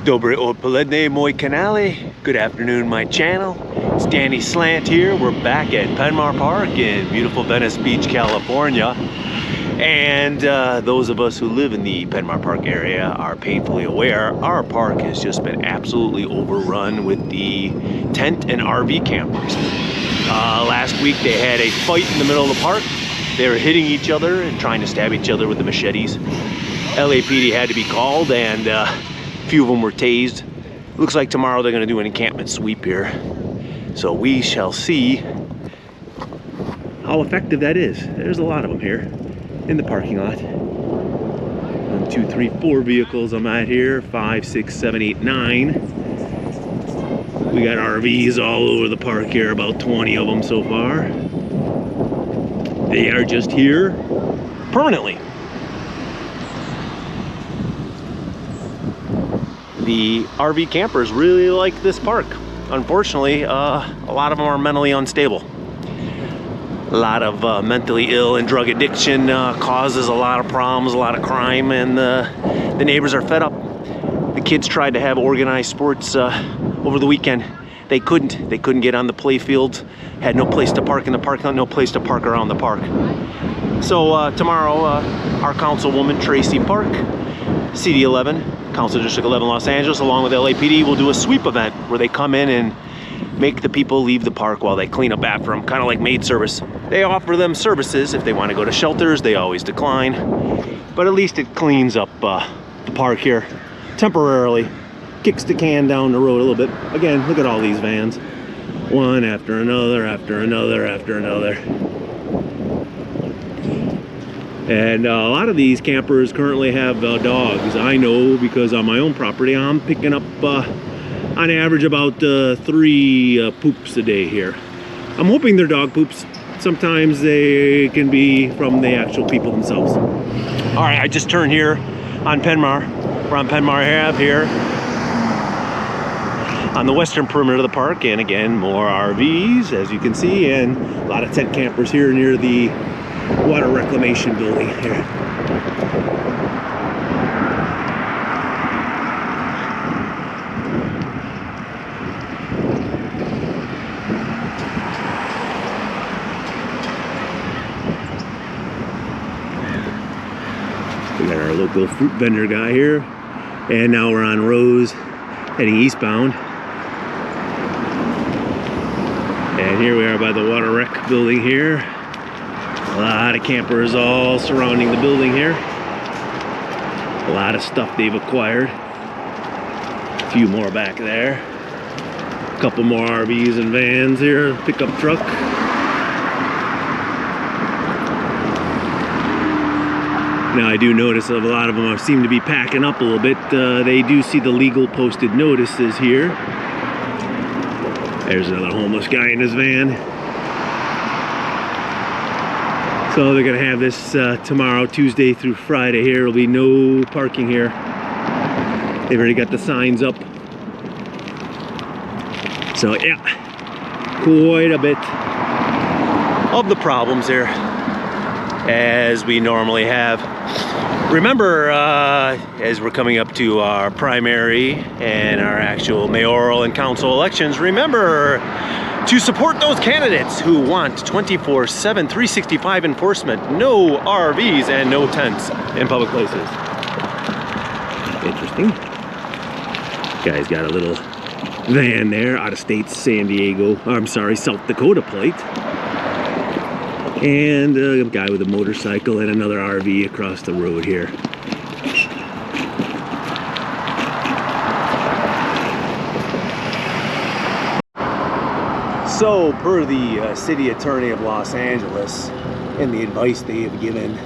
Dobre odpoledne, moi canale. Good afternoon, my channel. It's Danny Slant here. We're back at Penmar Park in beautiful Venice Beach, California. And those of us who live in the Penmar Park area are painfully aware our park has just been absolutely overrun with the tent and RV campers. Last week they had a fight in the middle of the park. They were hitting each other and trying to stab each other with the machetes. LAPD had to be called, and a few of them were tased. Looks like tomorrow they're going to do an encampment sweep here. So we shall see how effective that is. There's a lot of them here in the parking lot. 1, 2, 3, 4 vehicles I'm at here. 5, 6, 7, 8, 9. We got RVs all over the park here, about 20 of them so far. They are just here permanently. The RV campers really like this park. Unfortunately, a lot of them are mentally unstable. A lot of mentally ill and drug addiction causes a lot of problems, a lot of crime, and the neighbors are fed up. The kids tried to have organized sports over the weekend. They couldn't. They couldn't get on the play fields. Had no place to park in the parking lot, no place to park around the park. So tomorrow, our councilwoman Traci Park, CD11, Council District 11, Los Angeles, along with LAPD, will do a sweep event where they come in and make the people leave the park while they clean up after them, kind of like maid service. They offer them services. If they want to go to shelters, they always decline. But at least it cleans up the park here temporarily. Kicks the can down the road a little bit. Again, look at all these vans. One after another, after another, after another. And a lot of these campers currently have dogs. I know because on my own property, I'm picking up on average about 3 poops a day here. I'm hoping they're dog poops. Sometimes they can be from the actual people themselves. All right, I just turned here on Penmar. We're on Penmar Ave here on the western perimeter of the park, and again, more RVs, as you can see, and a lot of tent campers here near the water reclamation building here. We got our local fruit vendor guy here, and now we're on Rose heading eastbound. And here we are by the water rec building here. A lot of campers all surrounding the building here. A lot of stuff they've acquired. A few more back there. A couple more RVs and vans here, pickup truck. Now I do notice a lot of them seem to be packing up a little bit. They do see the legal posted notices here. There's another homeless guy in his van. So they're gonna have this tomorrow, Tuesday through Friday here. There'll be no parking here. They've already got the signs up. So yeah, quite a bit of the problems here, as we normally have. Remember, as we're coming up to our primary and our actual mayoral and council elections, remember to support those candidates who want 24/7, 365 enforcement, no RVs and no tents in public places. Interesting. Guy's got a little van there, out of state, San Diego, I'm sorry, South Dakota plate. And a guy with a motorcycle and another RV across the road here. So, per the city attorney of Los Angeles and the advice they have given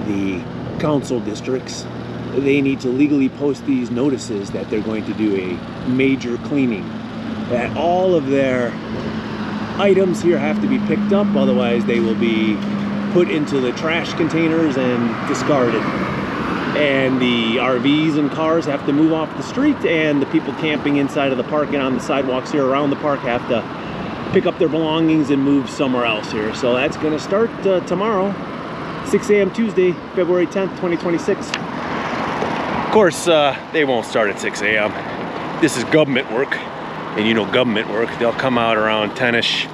the council districts, they need to legally post these notices that they're going to do a major cleaning. That all of their items here have to be picked up, otherwise they will be put into the trash containers and discarded. And the RVs and cars have to move off the street, and the people camping inside of the park and on the sidewalks here around the park have to pick up their belongings and move somewhere else here. So that's going to start tomorrow, 6 a.m. Tuesday, February 10th, 2026. course, they won't start at 6 a.m. This is government work, and you know government work, they'll come out around 10ish.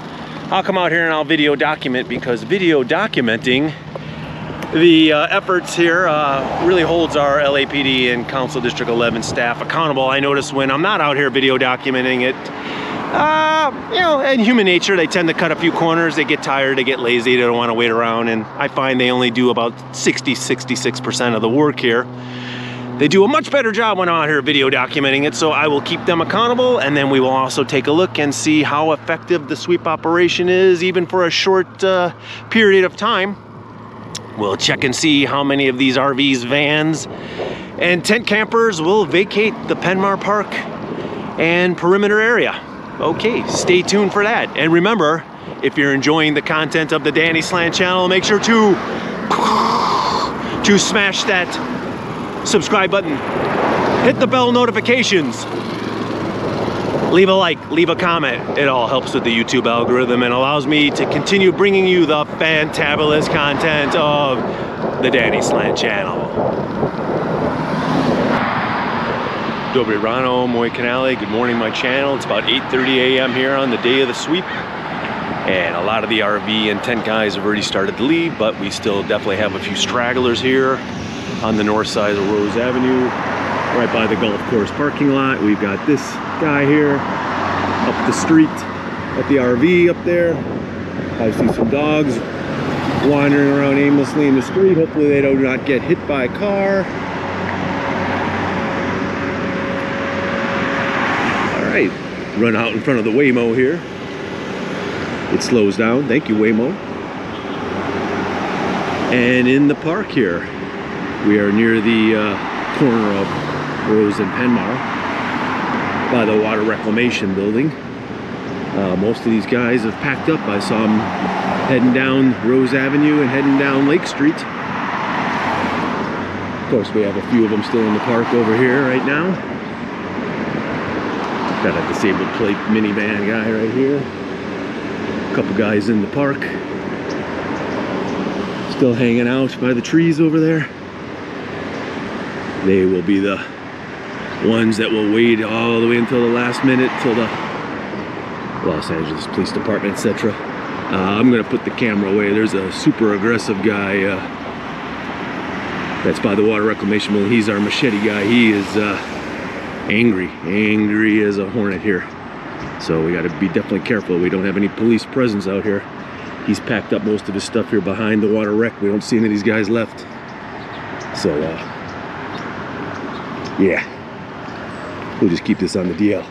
I'll come out here and I'll video document, because video documenting the efforts here really holds our LAPD and Council District 11 staff accountable. I notice when I'm not out here video documenting it, you know, in human nature, they tend to cut a few corners, they get tired, they get lazy, they don't want to wait around, and I find they only do about 66% of the work here. They do a much better job when I'm out here video documenting it, so I will keep them accountable, and then we will also take a look and see how effective the sweep operation is, even for a short period of time. We'll check and see how many of these RVs, vans, and tent campers will vacate the Penmar Park and perimeter area. Okay, stay tuned for that. And remember, if you're enjoying the content of the Danny Slant channel, make sure to smash that subscribe button, hit the bell notifications, leave a like, leave a comment. It all helps with the YouTube algorithm and allows me to continue bringing you the fantabulous content of the Danny Slant channel. Dobre Rano, Moy Canale, good morning my channel. It's about 8:30 a.m. here on the day of the sweep. And a lot of the RV and tent guys have already started to leave, but we still definitely have a few stragglers here on the north side of Rose Avenue, right by the golf course parking lot. We've got this guy here up the street at the RV up there. I see some dogs wandering around aimlessly in the street. Hopefully they do not get hit by a car. All right, run out in front of the Waymo here. It slows down. Thank you, Waymo. And in the park here, we are near the corner of Rose and Penmar by the water reclamation building. Most of these guys have packed up. I saw them heading down Rose Avenue and heading down Lake Street. Of course, we have a few of them still in the park over here right now. Got a disabled plate minivan guy right here. A couple guys in the park still hanging out by the trees over there. They will be the ones that will wait all the way until the last minute till the Los Angeles Police Department, etc. I'm gonna put the camera away. There's a super aggressive guy that's by the water reclamation building. He's our machete guy. He is angry as a hornet here. So we got to be definitely careful. We don't have any police presence out here. He's packed up most of his stuff here behind the water wreck. We don't see any of these guys left. So yeah, we'll just keep this on the DL.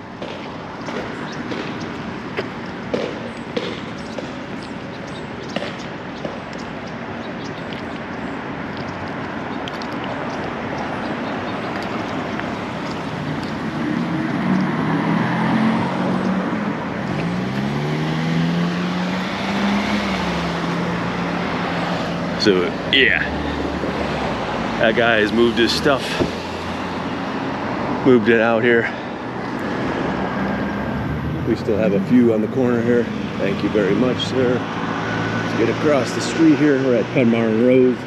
So yeah, that guy has moved his stuff, moved it out here. We still have a few on the corner here. Thank you very much, sir. Let's get across the street here. We're at Penmar and Rose.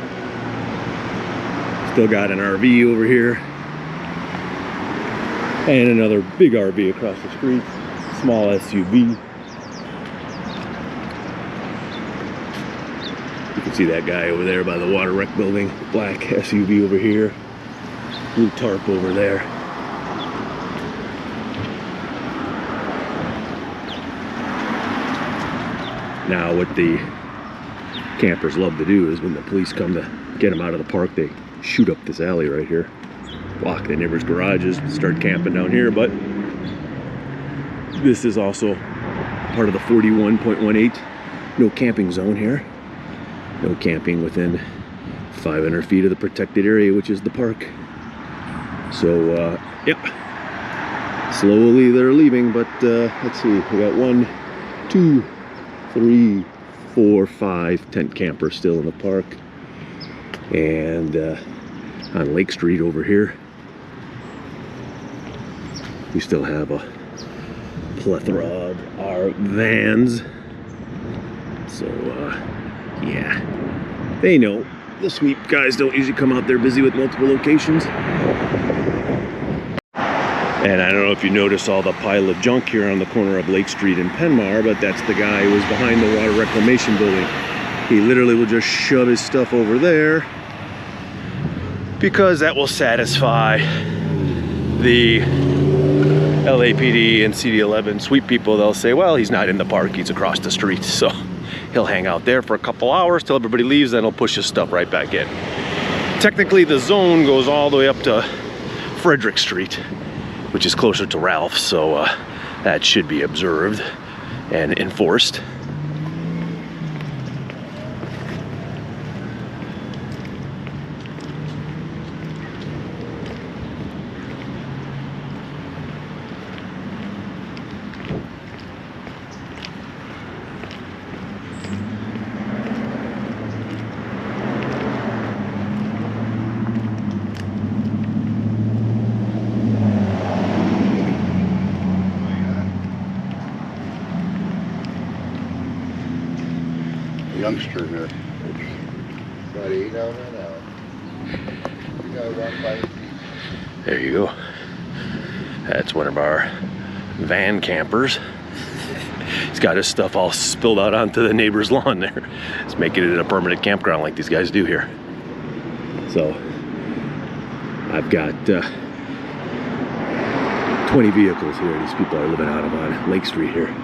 Still got an RV over here. And another big RV across the street. Small SUV. See that guy over there by the water wreck building. Black SUV over here. Blue tarp over there. Now what the campers love to do is when the police come to get them out of the park, they shoot up this alley right here, block the neighbors' garages, start camping down here. But this is also part of the 41.18 no camping zone here. No camping within 500 feet of the protected area, which is the park. So, yep. Slowly they're leaving, but let's see. We got 1, 2, 3, 4, 5 tent campers still in the park. And on Lake Street over here, we still have a plethora of our vans. So, yeah, they know the sweep guys don't usually come out there busy with multiple locations. And I don't know if you notice all the pile of junk here on the corner of Lake Street and Penmar, but that's the guy who was behind the water reclamation building. He literally will just shove his stuff over there because that will satisfy the LAPD and CD11 sweep people. They'll say, well, he's not in the park, he's across the street. So he'll hang out there for a couple hours till everybody leaves, then he'll push his stuff right back in. Technically, the zone goes all the way up to Frederick Street, which is closer to Ralph's, so that should be observed and enforced. Youngster here. About 8 out an hour. You got 1 by 8. There you go. That's one of our van campers. He's got his stuff all spilled out onto the neighbor's lawn there. It's making it a permanent campground like these guys do here. So I've got 20 vehicles here. These people are living out of on Lake Street here.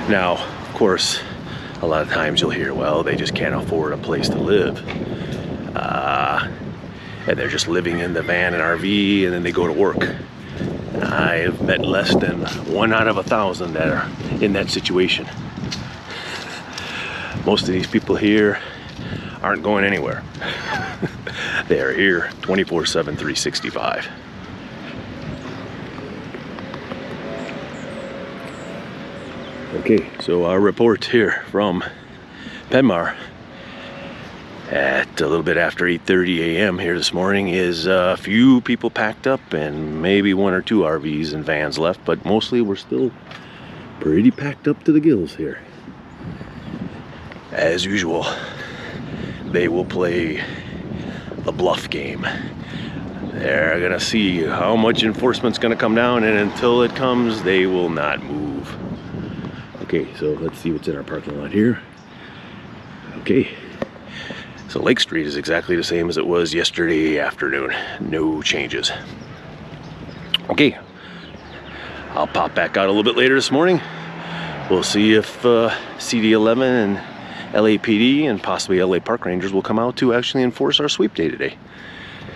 Now, of course, a lot of times you'll hear, well, they just can't afford a place to live. And they're just living in the van and RV and then they go to work. I've met less than 1 out of 1,000 that are in that situation. Most of these people here aren't going anywhere. They are here 24/7, 365. Okay, so our report here from Penmar at a little bit after 8:30 a.m. here this morning is a few people packed up and maybe 1 or 2 RVs and vans left, but mostly we're still pretty packed up to the gills here. As usual, they will play the bluff game. They're gonna see how much enforcement's gonna come down, and until it comes, they will not move. Okay, so let's see what's in our parking lot here. Okay, so Lake Street is exactly the same as it was yesterday afternoon. No changes. Okay, I'll pop back out a little bit later this morning. We'll see if CD11 and LAPD and possibly LA Park Rangers will come out to actually enforce our sweep day today.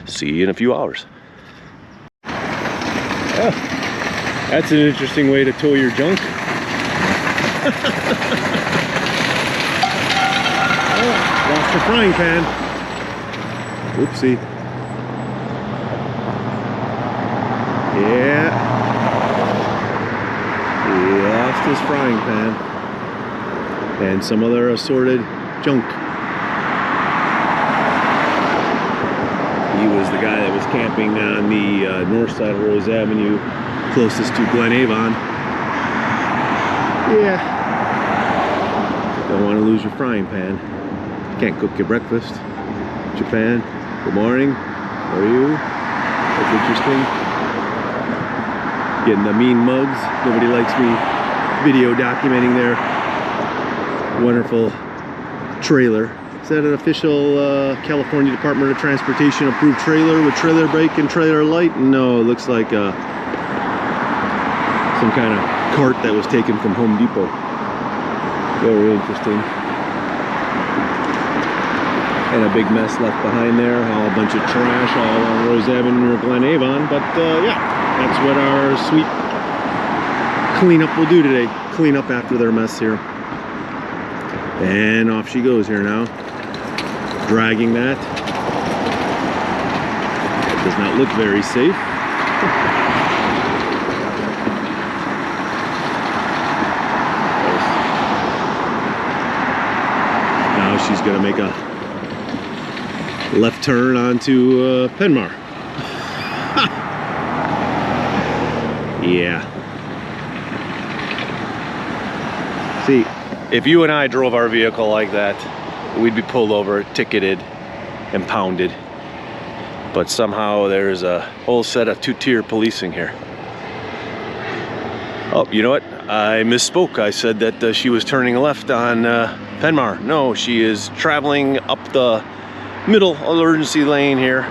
See you in a few hours. Oh, that's an interesting way to tow your junk. Oh, lost the frying pan. Oopsie. Yeah. He lost his frying pan. And some other assorted junk. He was the guy that was camping on the north side of Rose Avenue, closest to Glen Avon. Yeah. Don't want to lose your frying pan. Can't cook your breakfast. Japan, good morning. How are you? That's interesting. Getting the mean mugs. Nobody likes me video documenting their wonderful trailer. Is that an official California Department of Transportation approved trailer with trailer brake and trailer light? No, it looks like some kind of cart that was taken from Home Depot. Very interesting. And a big mess left behind there. A bunch of trash all on Rose Avenue or Glen Avon. But yeah, that's what our sweet cleanup will do today. Clean up after their mess here. And off she goes here now, dragging that. It does not look very safe. Now she's gonna make a left turn onto Penmar. Yeah. See, if you and I drove our vehicle like that, we'd be pulled over, ticketed, and pounded. But somehow there's a whole set of two-tier policing here. Oh, you know what? I misspoke. I said that she was turning left on Penmar. No, she is traveling up the middle emergency lane here.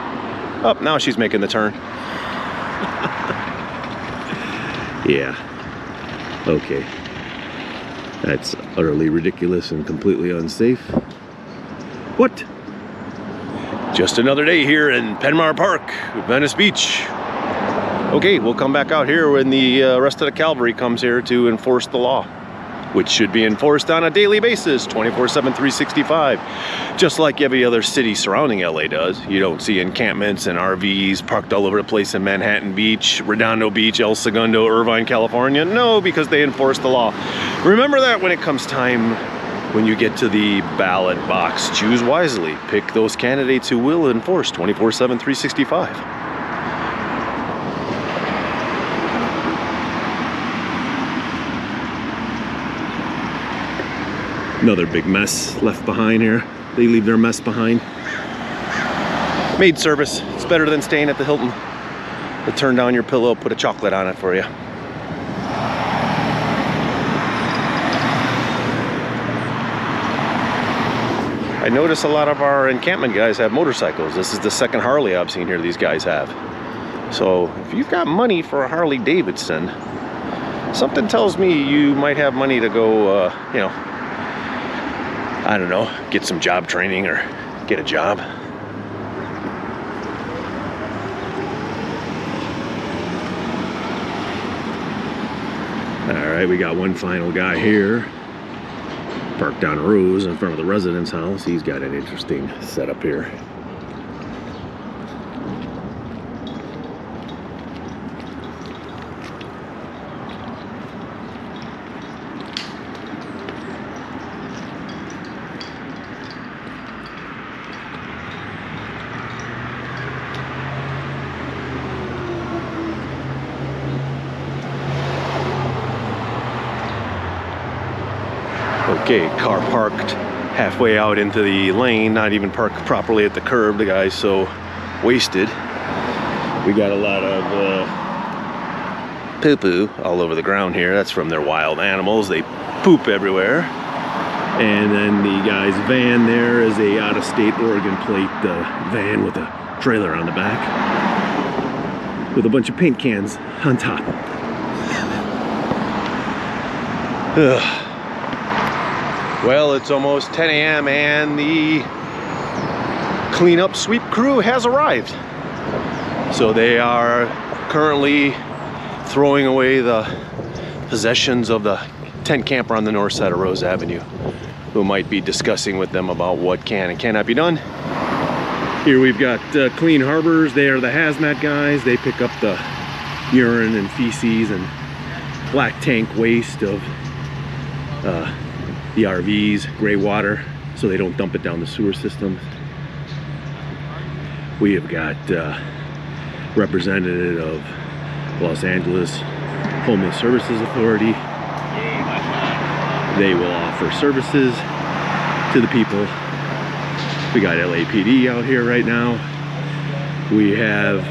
Oh, now she's making the turn. Yeah. Okay. That's utterly ridiculous and completely unsafe. What? Just another day here in Penmar Park, Venice Beach. Okay, we'll come back out here when the rest of the cavalry comes here to enforce the law, which should be enforced on a daily basis, 24/7, 365. Just like every other city surrounding LA does. You don't see encampments and RVs parked all over the place in Manhattan Beach, Redondo Beach, El Segundo, Irvine, California. No, because they enforce the law. Remember that when it comes time when you get to the ballot box. Choose wisely. Pick those candidates who will enforce 24/7, 365. Another big mess left behind here. They leave their mess behind. Maid service. It's better than staying at the Hilton. They'll turn down your pillow, put a chocolate on it for you. I notice a lot of our encampment guys have motorcycles. This is the second Harley I've seen here these guys have. So if you've got money for a Harley Davidson, something tells me you might have money to go, you know, I don't know, get some job training or get a job. All right, we got one final guy here. Parked down Rose in front of the residence house. He's got an interesting setup here. Okay, car parked halfway out into the lane, not even parked properly at the curb. The guy's so wasted. We got a lot of poo-poo all over the ground here. That's from their wild animals. They poop everywhere. And then the guy's van there is a out-of-state Oregon plate van with a trailer on the back with a bunch of paint cans on top. Ugh. Well, it's almost 10 a.m. and the cleanup sweep crew has arrived. So they are currently throwing away the possessions of the tent camper on the north side of Rose Avenue, who might be discussing with them about what can and cannot be done. Here we've got Clean Harbors. They are the hazmat guys. They pick up the urine and feces and black tank waste of the RVs, gray water, so they don't dump it down the sewer system. We have got representative of Los Angeles Homeless Services Authority. They will offer services to the people. We got LAPD out here right now. We have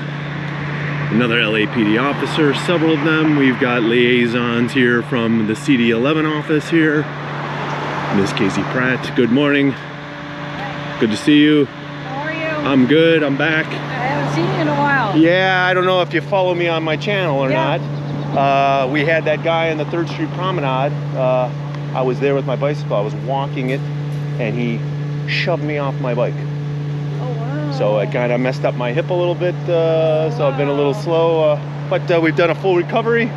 another LAPD officer, several of them. We've got liaisons here from the CD11 office here. Miss Casey Pratt, good morning. Good to see you. How are you? I'm good, I'm back. I haven't seen you in a while. Yeah, I don't know if you follow me on my channel or not. We had that guy on the 3rd Street Promenade. I was there with my bicycle. I was walking it and he shoved me off my bike. Oh, wow. So it kind of messed up my hip a little bit. So I've been a little slow, but we've done a full recovery.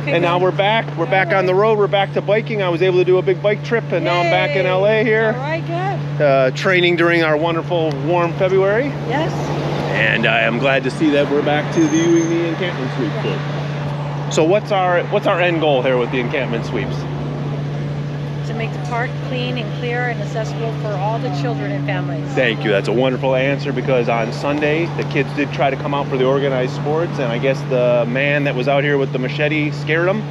Okay, and now good. we're back. We're back on the road. We're back to biking. I was able to do a big bike trip, and now I'm back in LA here. All right, good. Training during our wonderful warm February. Yes. And I am glad to see that we're back to doing the encampment sweep. Yeah. So what's our end goal here with the encampment sweeps? To make the park clean and clear and accessible for all the children and families. Thank you. That's a wonderful answer, because on Sunday the kids did try to come out for the organized sports, and I guess the man that was out here with the machete scared them.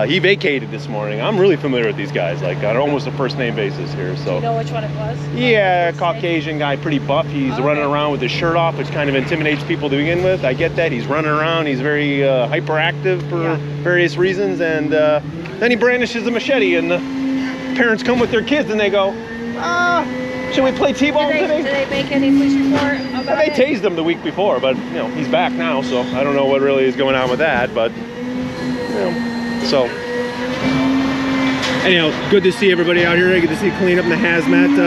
He vacated this morning. I'm really familiar with these guys, like on almost a first name basis here. So Do you know which one it was? yeah, Caucasian guy, pretty buff. He's Okay. running around with his shirt off, which kind of intimidates people to begin with. I get that. He's running around. He's very hyperactive for various reasons. And then he brandishes a machete, and the parents come with their kids, and they go, should we play T-ball Did today? they make any police report about They it? tased him the week before, but you know, he's back now, so I don't know what really is going on with that. But you know, so anyhow, good to see everybody out here. Good to see clean up in the hazmat.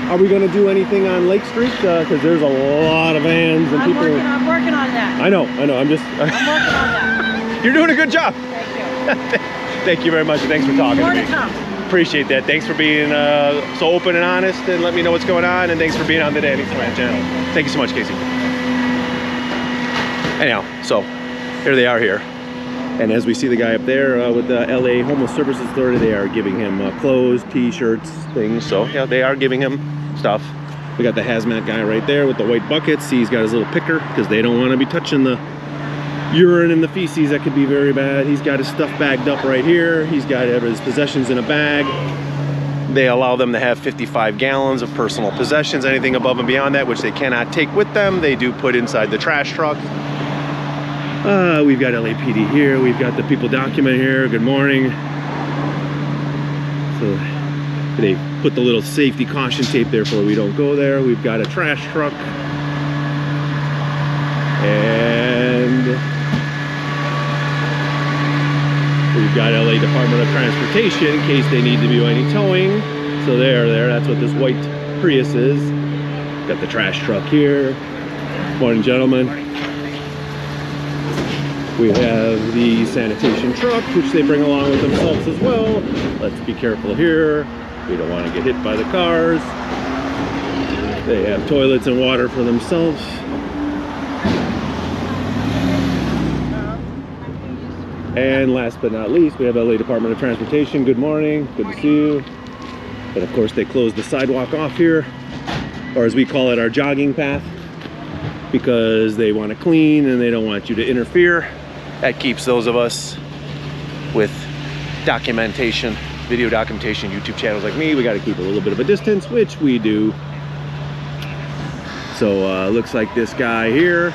Are we going to do anything on Lake Street? Because there's a lot of vans and people. I'm working on that. I know. I'm just. I'm working on that. You're doing a good job. Thank you. Thank you very much, and thanks for talking More to to me. come. Appreciate that. Thanks for being so open and honest, and let me know what's going on. And thanks for being on the Danny Slant channel. Thank you so much, Casey. Anyhow, so here they are here. And as we see the guy up there with the LA Homeless Services Authority, they are giving him clothes, t-shirts, things. So yeah, they are giving him stuff. We got the hazmat guy right there with the white buckets. He's got his little picker because they don't want to be touching the urine and the feces. That could be very bad. He's got his stuff bagged up right here. He's got his possessions in a bag. They allow them to have 55 gallons of personal possessions. Anything above and beyond that, which they cannot take with them, they do put inside the trash truck. We've got LAPD here. We've got the people document here. Good morning. So they put the little safety caution tape there for we don't go there. We've got a trash truck. And we've got LA Department of Transportation in case they need to do any towing. So there, that's what this white Prius is. Got the trash truck here. Morning, gentlemen. We have the sanitation truck, which they bring along with themselves as well. Let's be careful here. We don't want to get hit by the cars. They have toilets and water for themselves. And last but not least, we have LA Department of Transportation. Good morning, good to see you. And of course, they closed the sidewalk off here, or as we call it, our jogging path, because they want to clean and they don't want you to interfere. That keeps those of us with documentation, video documentation, YouTube channels like me, we got to keep a little bit of a distance, which we do. So looks like this guy here,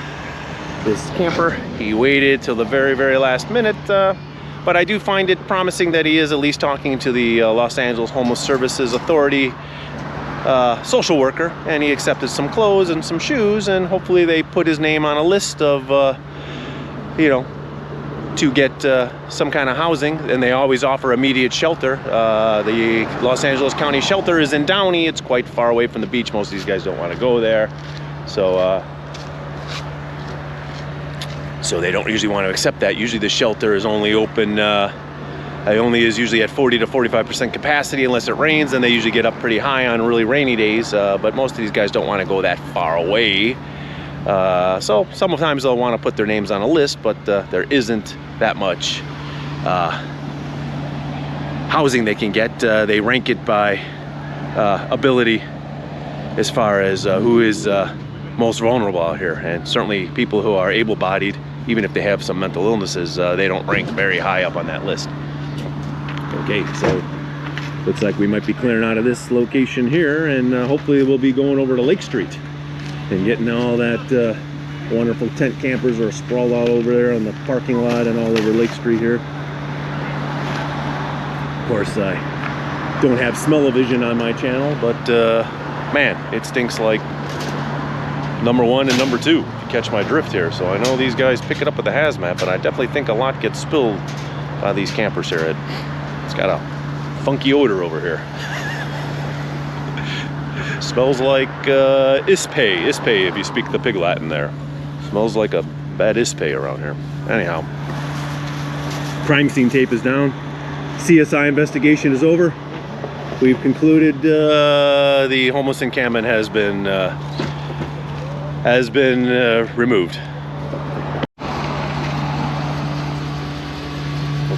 this camper, he waited till the very, very last minute, but I do find it promising that he is at least talking to the Los Angeles Homeless Services Authority social worker, and he accepted some clothes and some shoes, and hopefully they put his name on a list of you know, to get some kind of housing, and they always offer immediate shelter. The Los Angeles County shelter is in Downey. It's quite far away from the beach. Most of these guys don't want to go there, so they don't usually want to accept that. Usually the shelter is only open, is usually at 40 to 45% capacity unless it rains, and they usually get up pretty high on really rainy days, but most of these guys don't want to go that far away. So sometimes they'll want to put their names on a list, but there isn't that much housing they can get. They rank it by ability as far as who is most vulnerable out here, and certainly people who are able-bodied, even if they have some mental illnesses, they don't rank very high up on that list. Okay, so looks like we might be clearing out of this location here, and hopefully we'll be going over to Lake Street and getting all that wonderful tent campers are sprawled all over there on the parking lot and all over Lake Street here. Of course, I don't have smell-o-vision on my channel, but man, it stinks like number one and number two, if you catch my drift here. So I know these guys pick it up with the hazmat, but I definitely think a lot gets spilled by these campers here. It's got a funky odor over here. Smells like ispe if you speak the pig Latin there. Smells like a bad ispe around here. Anyhow, Crime scene tape is down. CSI investigation is over. We've concluded the homeless encampment has been removed.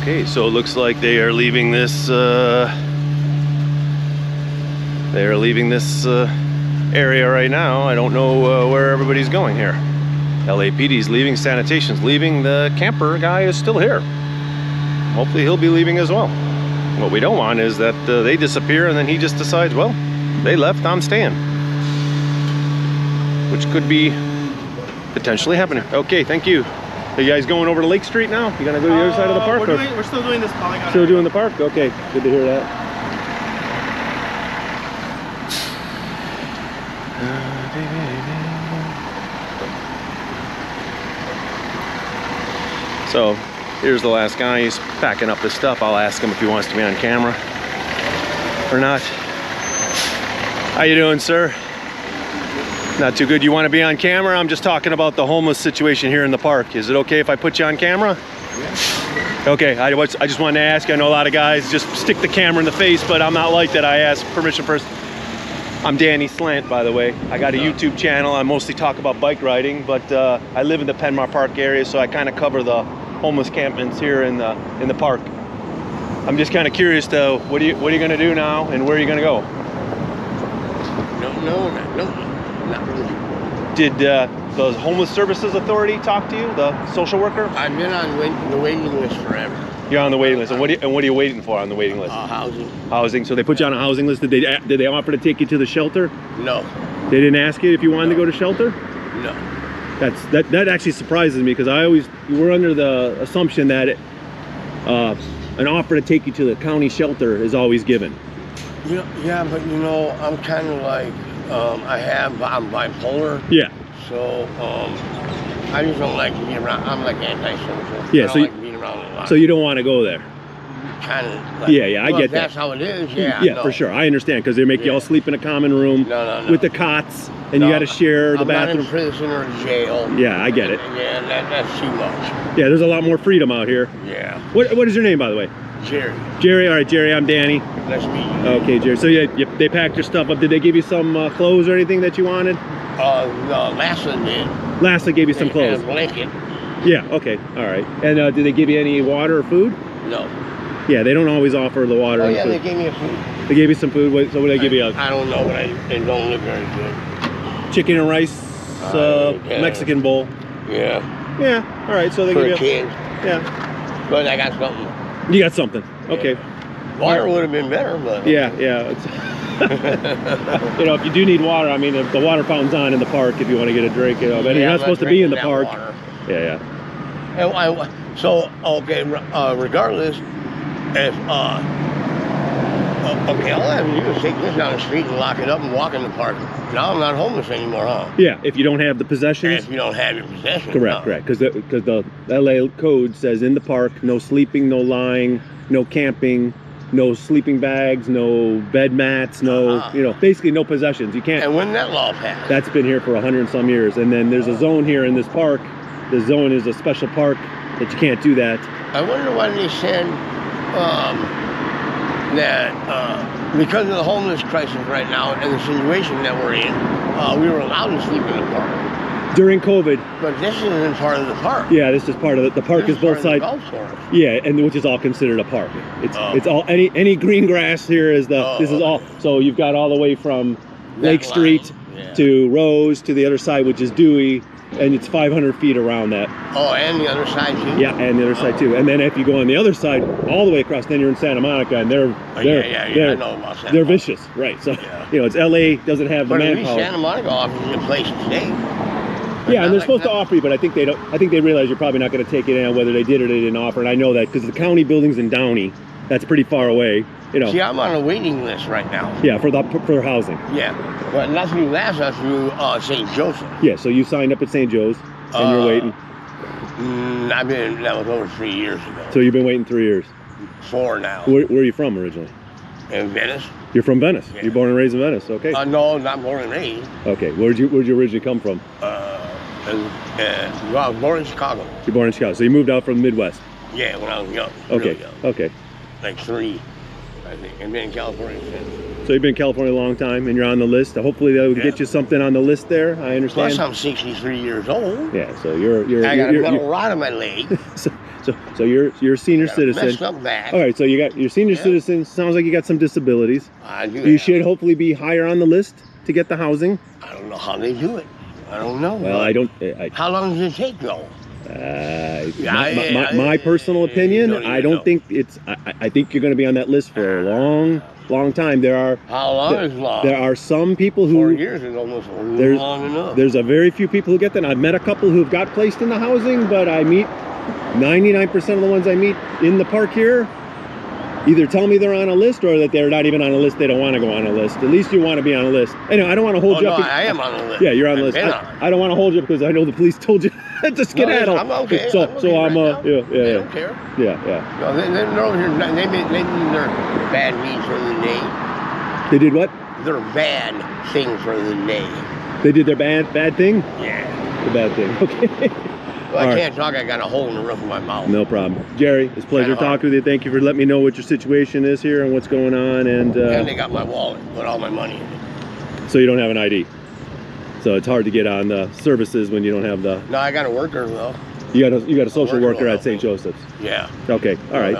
Okay, so it looks like they are leaving this area right now. I don't know where everybody's going here. LAPD's leaving, sanitation's leaving, the camper guy is still here. Hopefully he'll be leaving as well. What we don't want is that they disappear and then he just decides, well, they left, I'm staying. Which could be potentially happening. Okay, thank you. Are you guys going over to Lake Street now? You gonna go to the other side of the park? We're still doing this polygon. Still doing the park? Okay, good to hear that. So here's the last guy. He's packing up his stuff. I'll ask him if he wants to be on camera or not. How you doing, sir? Not too good. You want to be on camera? I'm just talking about the homeless situation here in the park. Is it okay if I put you on camera? Yeah. Okay, I just wanted to ask. I know a lot of guys just stick the camera in the face, but I'm not like that. I ask permission first. I'm Danny Slant, by the way. I got a YouTube channel. I mostly talk about bike riding, but I live in the Penmar Park area, so I kind of cover the homeless campments here in the park. I'm just kind of curious though, what are you going to do now, and where are you going to go? No, not really. Did the Homeless Services Authority talk to you, the social worker? I've been on the waiting list forever. You're on the waiting list, and what are you waiting for on the waiting list? Housing. Housing. So they put you on a housing list. Did they offer to take you to the shelter? No. They didn't ask you if you wanted to go to shelter? No. That actually surprises me, because we're under the assumption that an offer to take you to the county shelter is always given. Yeah, but you know, I'm kind of like I'm bipolar. Yeah. So I just don't like being around. I'm like antisocial. Yeah. I don't like being around a lot. So you don't want to go there. Kind of. Like, Yeah, I get that. That's how it is. Yeah. Yeah, for sure. I understand, because they make you all sleep in a common room with the cots, and you got to share the bathroom. I'm not in prison or jail. Yeah, I get it. Yeah, that's too much. Yeah, there's a lot more freedom out here. Yeah. What is your name, by the way? Jerry. Jerry. All right, Jerry. I'm Danny. Nice to meet you. Okay, Jerry. So they packed your stuff up. Did they give you some clothes or anything that you wanted? No, LAHSA did. LAHSA gave you some clothes. And a blanket. Yeah. Okay. All right. And did they give you any water or food? No. Yeah, they don't always offer the water. Oh and yeah, food. they gave me a food. They gave you some food. So what did they give you? I don't know, but they don't look very good. Chicken and rice, Mexican bowl. Yeah. Yeah. All right. So they For give a kid. Yeah. But I got something. You got something. Okay. Water would have been better, but. Yeah. It's you know, if you do need water, I mean, if the water fountain's on in the park if you want to get a drink. You know, but you're not supposed to be in the park. Water. Yeah. So okay, regardless, if okay, all I have to do is take this down the street and lock it up and walk in the park. Now I'm not homeless anymore, huh? Yeah, if you don't have the possessions. And if you don't have your possessions. Correct. Because the LA code says in the park, no sleeping, no lying, no camping, no sleeping bags, no bed mats, no, basically no possessions. You can't. And when that law passed? That's been here for 100 and some years. And then there's a zone here in this park. The zone is a special park that you can't do that. I wonder why they said that because of the homeless crisis right now and the situation that we're in, we were allowed to sleep in the park. During COVID. But this isn't part of the park. Yeah, this is part of it. The park is both sides. Golf course. Yeah, and which is all considered a park. It's all any green grass here is this is all. So you've got all the way from Lake Street to Rose to the other side, which is Dewey, and it's 500 feet around that. Oh, and the other side too. Yeah, and the other side too. And then if you go on the other side, all the way across, then you're in Santa Monica, and they're I know about Santa they're Monica. vicious, right? So it's LA doesn't have the manpower. But at least Santa Monica offers you a place to stay. Yeah, and they're supposed to offer you, but I think they don't. I think they realize you're probably not going to take it in, whether they did or they didn't offer. And I know that because the county building's in Downey, that's pretty far away. You know. See, I'm on a waiting list right now. Yeah, for housing. Yeah, but not through LAHSA, through St. Joseph. Yeah, so you signed up at St. Joe's and you're waiting. That was over 3 years ago. So you've been waiting 3 years. 4 now. Where are you from originally? In Venice. You're from Venice. Yeah. You're born and raised in Venice. Okay. No, not born and raised. Okay. Where'd you originally come from? Well, I was born in Chicago. You're born in Chicago. So you moved out from the Midwest. Yeah, when I was young. Okay, Really young. okay. Like 3, I think. I've been in California since. So you've been in California a long time, and you're on the list. Hopefully they'll get you something on the list there. I understand. Plus, I'm 63 years old. Yeah, so you're I got a metal rod on my leg. so you're a senior citizen. Messed up back. All right, so you're senior citizen. Sounds like you got some disabilities. I do. You should hopefully be higher on the list to get the housing. I don't know how they do it. I don't know. Well, I don't. How long does it take, though? My personal opinion, I don't think it's. I think you're going to be on that list for a long time. There are. How long is long? There are some people who. 4 years is almost long enough. There's a very few people who get that. I've met a couple who've got placed in the housing, but I meet 99% of the ones I meet in the park here either tell me they're on a list or that they're not even on a list. They don't want to go on a list. At least you want to be on a list. Anyway, I don't want to hold you up. I am on a list. Yeah, you're on the list. I don't want to hold you because I know the police told you to skedaddle. I'm okay. So I'm okay yeah. I don't care. Yeah. No, they're over here. They did their bad means for the day. They did what? Their bad thing for the day. They did their bad thing? Yeah. The bad thing. Okay. Well, I can't talk. I got a hole in the roof of my mouth. No problem. Jerry, it's a pleasure talking with you. Thank you for letting me know what your situation is here and what's going on. And they got my wallet, put all my money in it. So you don't have an ID. So it's hard to get on the services when you don't have the. No, I got a worker though. You got a social worker at St. Joseph's. Yeah. Okay. All right.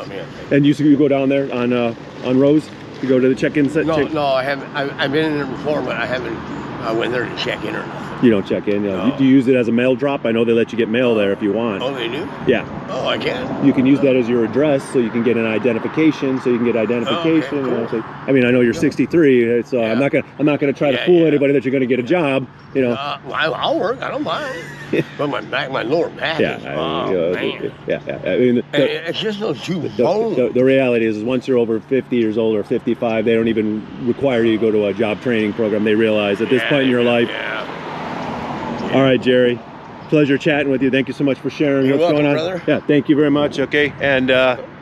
And you go down there on Rose. You go to the check-in set. No, I haven't. I've been in there before, but I haven't. I went there to check in or nothing. You don't check in. No. Do you use it as a mail drop? I know they let you get mail there if you want. Oh, they do? Yeah. Oh, I can. You can use that as your address, so you can get an identification. So you can get identification. Oh, okay, cool. I mean, I know you're 63, so I'm not gonna try to fool anybody that you're gonna get a job. You know. I'll work. I don't mind. But my lower back. Yeah. Man. Yeah. I mean, it's just those two bones. The reality is once you're over 50 years old or 55, they don't even require you to go to a job training program. They realize at this point in your life. Yeah. All right, Jerry. Pleasure chatting with you. Thank you so much for sharing what's going on. Brother. Yeah, thank you very much. Okay, and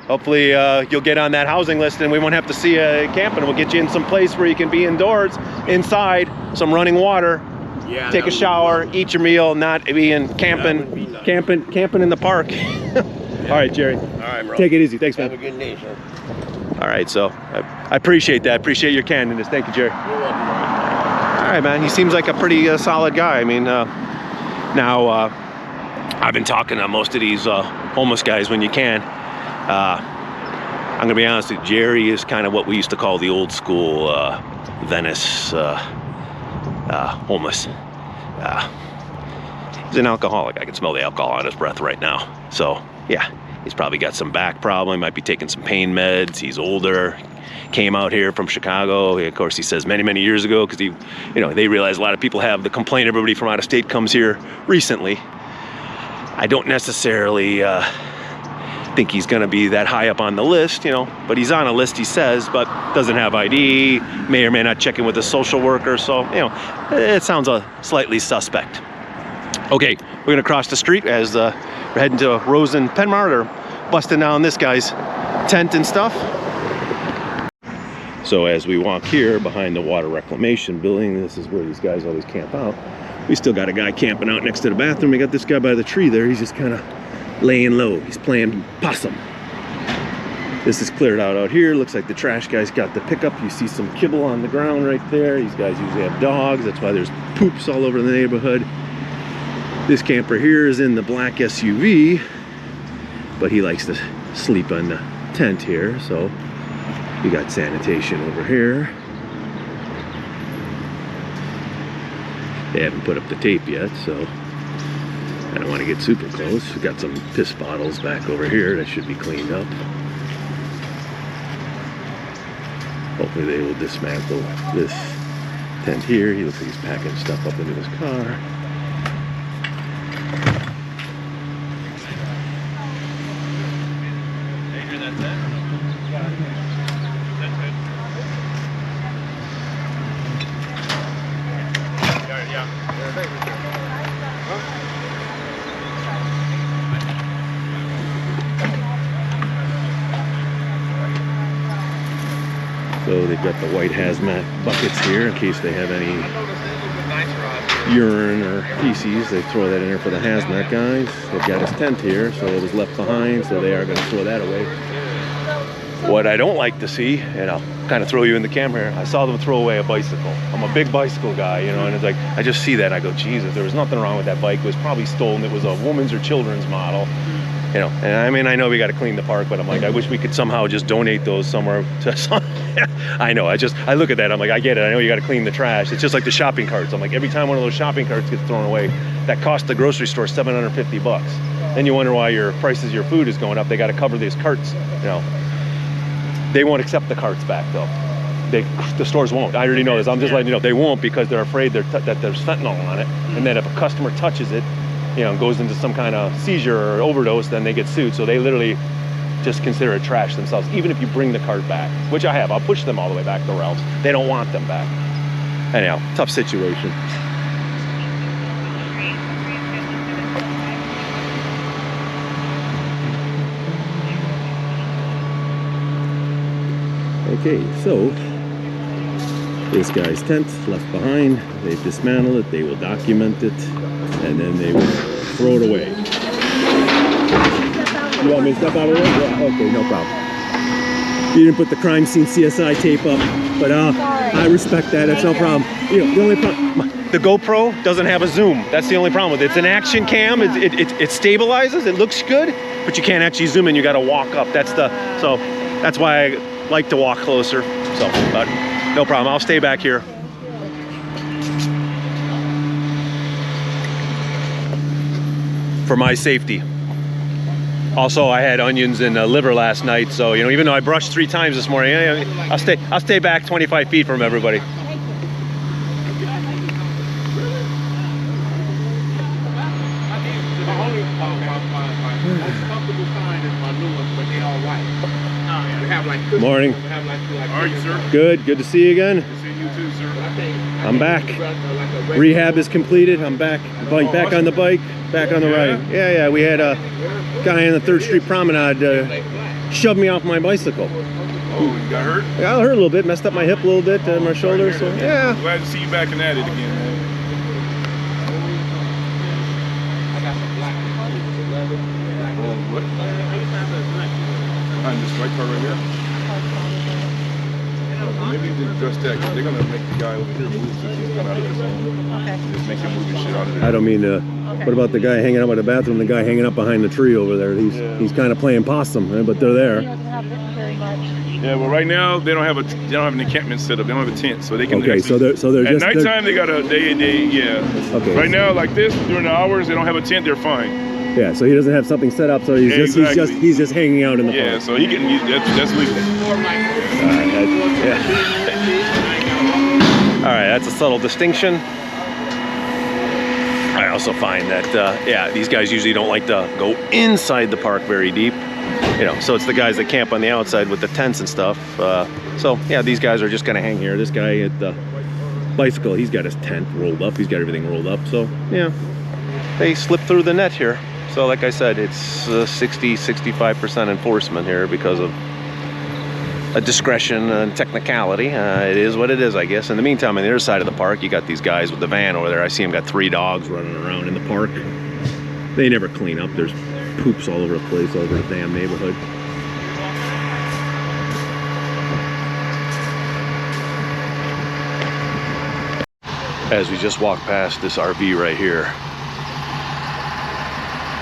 hopefully you'll get on that housing list, and we won't have to see you camping. We'll get you in some place where you can be indoors, inside, some running water, take a shower, eat your meal, not be in camping, camping in the park. All right, Jerry. All right, bro. Take it easy. Thanks, man. Have a good day, sir. All right, so I appreciate that. Appreciate your candidness. Thank you, Jerry. You're welcome, bro. All right, man. He seems like a pretty solid guy. I mean, now I've been talking to most of these homeless guys when you can. I'm gonna be honest with you, Jerry is kind of what we used to call the old school Venice homeless. He's an alcoholic. I can smell the alcohol on his breath right now. So yeah, he's probably got some back problem. He might be taking some pain meds. He's older. Came out here from Chicago. Of course, he says many years ago, because they realize a lot of people have the complaint. Everybody from out of state comes here recently. I don't necessarily think he's going to be that high up on the list, but he's on a list, he says, but doesn't have ID, may or may not check in with a social worker. So, it sounds slightly suspect. Okay, we're going to cross the street as we're heading to Rose and Penmar. They're busting down this guy's tent and stuff. So as we walk here behind the water reclamation building, this is where these guys always camp out. We still got a guy camping out next to the bathroom. We got this guy by the tree there. He's just kind of laying low. He's playing possum. This is cleared out here. Looks like the trash guy's got the pickup. You see some kibble on the ground right there. These guys usually have dogs. That's why there's poops all over the neighborhood. This camper here is in the black SUV, but he likes to sleep on the tent here, so we got sanitation over here. They haven't put up the tape yet, so I don't want to get super close. We got some piss bottles back over here that should be cleaned up. Hopefully they will dismantle this tent here. He looks like he's packing stuff up into his car. So they've got the white hazmat buckets here in case they have any urine or feces. They throw that in there for the hazmat guys. They've got his tent here, so it was left behind, so they are going to throw that away. What I don't like to see, and I'll kind of throw you in the camera here, I saw them throw away a bicycle. I'm a big bicycle guy, you know, and it's like, I just see that and I go, Jesus, there was nothing wrong with that bike. It was probably stolen. It was a woman's or children's model. You know, and I mean, I know we got to clean the park, but I'm like, I wish we could somehow just donate those somewhere to some. I know, I look at that, I'm like, I get it, I know you got to clean the trash. It's just like the shopping carts. I'm like, every time one of those shopping carts gets thrown away, that costs the grocery store $750 bucks. Then you wonder why your prices of your food is going up. They got to cover these carts, you know. They won't accept the carts back though. The stores won't. I already know this. I'm just letting you know, they won't, because they're afraid that there's fentanyl on it, and then if a customer touches it, you know, goes into some kind of seizure or overdose, then they get sued. So they literally just consider it trash themselves, even if you bring the cart back, which I have. I'll push them all the way back to Ralph's. They don't want them back. Anyhow, tough situation. Okay, so this guy's tent left behind. They've dismantled it. They will document it, and then they will throw it away. You want me to step out of the way? Yeah, okay, no problem. You didn't put the crime scene CSI tape up, but I respect that. That's no problem. You know, the only problem, the GoPro doesn't have a zoom. That's the only problem with it. It's an action cam. It stabilizes. It looks good, but you can't actually zoom in. You got to walk up. So that's why I like to walk closer. So, but no problem. I'll stay back here. For my safety. Also, I had onions and liver last night, so you know, even though I brushed 3 times this morning, I'll stay back 25 feet from everybody. Morning. How are you, sir? Good to see you again. Good to see you too, sir. I'm back. Rehab is completed. I'm back. Back on the bike, back on the ride. Yeah. We had a guy on the 3rd Street Promenade shoved me off my bicycle. Oh, you got hurt? Yeah, I hurt a little bit. Messed up my hip a little bit, my shoulder. So yeah. Glad to see you back and at it again, man. Oh, what? Behind this white car right here. Maybe you didn't address that, because they're going to make the guy over here move since he's gone out of his zone. Okay. Just make him move his shit out of there. I don't mean to. Okay. What about the guy hanging out at the bathroom? The guy hanging up behind the tree over there. He's kind of playing possum, but they're there. He doesn't have very much. Yeah, well, right now they don't have an encampment set up. They don't have a tent, so they can. Okay, so they're at just nighttime they got a yeah. Okay. Right now, like this, during the hours they don't have a tent. They're fine. Yeah, so he doesn't have something set up, so he's just hanging out in the park. Yeah, so he can. That's legal. All right, that's a subtle distinction. I also find that these guys usually don't like to go inside the park very deep. You know, so it's the guys that camp on the outside with the tents and stuff. So yeah, these guys are just gonna hang here. This guy at the bicycle, he's got his tent rolled up. He's got everything rolled up. So yeah, they slip through the net here. So like I said, it's 60-65% enforcement here because of a discretion and technicality. It is what it is, I guess. In the meantime, on the other side of the park, you got these guys with the van over there. I see them got 3 dogs running around in the park. They never clean up. There's poops all over the place, all over the damn neighborhood. As we just walk past this RV right here.